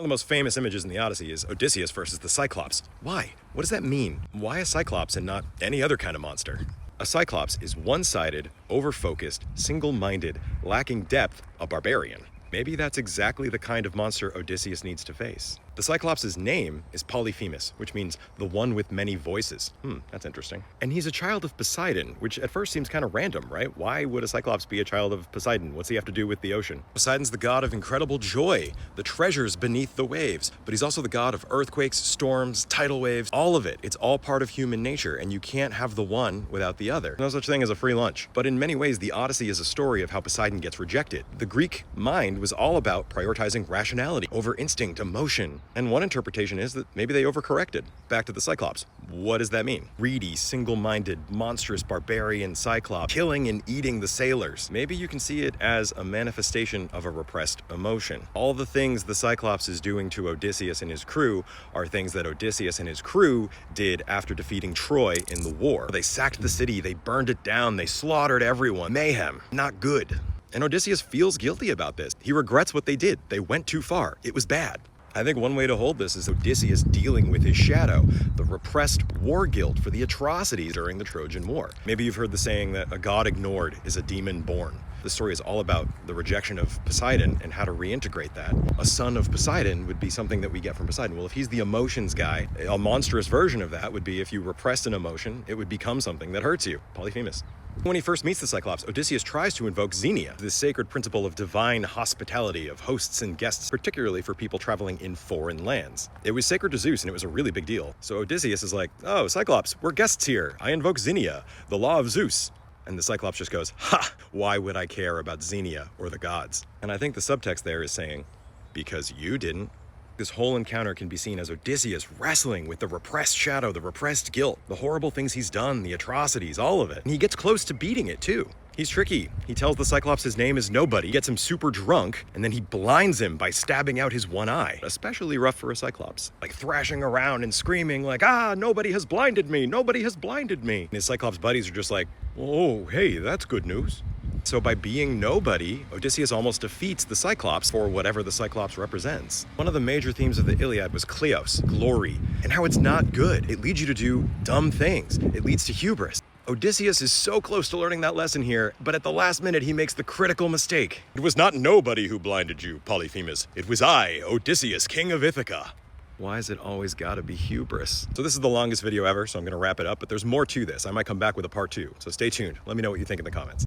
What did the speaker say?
One of the most famous images in the Odyssey is Odysseus versus the Cyclops. Why? What does that mean? Why a Cyclops and not any other kind of monster? A Cyclops is one-sided, over-focused, single-minded, lacking depth, a barbarian. Maybe that's exactly the kind of monster Odysseus needs to face. The Cyclops' name is Polyphemus, which means the one with many voices. That's interesting. And he's a child of Poseidon, which at first seems kind of random, right? Why would a Cyclops be a child of Poseidon? What's he have to do with the ocean? Poseidon's the god of incredible joy, the treasures beneath the waves, but he's also the god of earthquakes, storms, tidal waves, all of it. It's all part of human nature, and you can't have the one without the other. No such thing as a free lunch. But in many ways, the Odyssey is a story of how Poseidon gets rejected. The Greek mind was all about prioritizing rationality over instinct, emotion. And one interpretation is that maybe they overcorrected. Back to the Cyclops. What does that mean? Greedy, single-minded, monstrous, barbarian Cyclops, killing and eating the sailors. Maybe you can see it as a manifestation of a repressed emotion. All the things the Cyclops is doing to Odysseus and his crew are things that Odysseus and his crew did after defeating Troy in the war. They sacked the city, they burned it down, they slaughtered everyone. Mayhem. Not good. And Odysseus feels guilty about this. He regrets what they did. They went too far. It was bad. I think one way to hold this is Odysseus dealing with his shadow, the repressed war guilt for the atrocities during the Trojan War. Maybe you've heard the saying that a god ignored is a demon born. The story is all about the rejection of Poseidon and how to reintegrate that. A son of Poseidon would be something that we get from Poseidon. Well, if he's the emotions guy, a monstrous version of that would be if you repressed an emotion, it would become something that hurts you. Polyphemus. When he first meets the Cyclops, Odysseus tries to invoke Xenia, the sacred principle of divine hospitality of hosts and guests, particularly for people traveling in foreign lands. It was sacred to Zeus, and it was a really big deal. So Odysseus is like, oh, Cyclops, we're guests here. I invoke Xenia, the law of Zeus. And the Cyclops just goes, ha, why would I care about Xenia or the gods? And I think the subtext there is saying, because you didn't. This whole encounter can be seen as Odysseus wrestling with the repressed shadow, the repressed guilt, the horrible things he's done, the atrocities, all of it. And he gets close to beating it too. He's tricky. He tells the Cyclops his name is Nobody, gets him super drunk, and then he blinds him by stabbing out his one eye. Especially rough for a Cyclops. Like thrashing around and screaming like, nobody has blinded me, nobody has blinded me. And his Cyclops buddies are just like, oh, hey, that's good news. So by being nobody, Odysseus almost defeats the Cyclops for whatever the Cyclops represents. One of the major themes of the Iliad was Kleos, glory, and how it's not good. It leads you to do dumb things. It leads to hubris. Odysseus is so close to learning that lesson here, but at the last minute he makes the critical mistake. It was not nobody who blinded you, Polyphemus. It was I, Odysseus, king of Ithaca. Why is it always gotta be hubris? So this is the longest video ever, so I'm gonna wrap it up, but there's more to this. I might come back with a part 2, so stay tuned. Let me know what you think in the comments.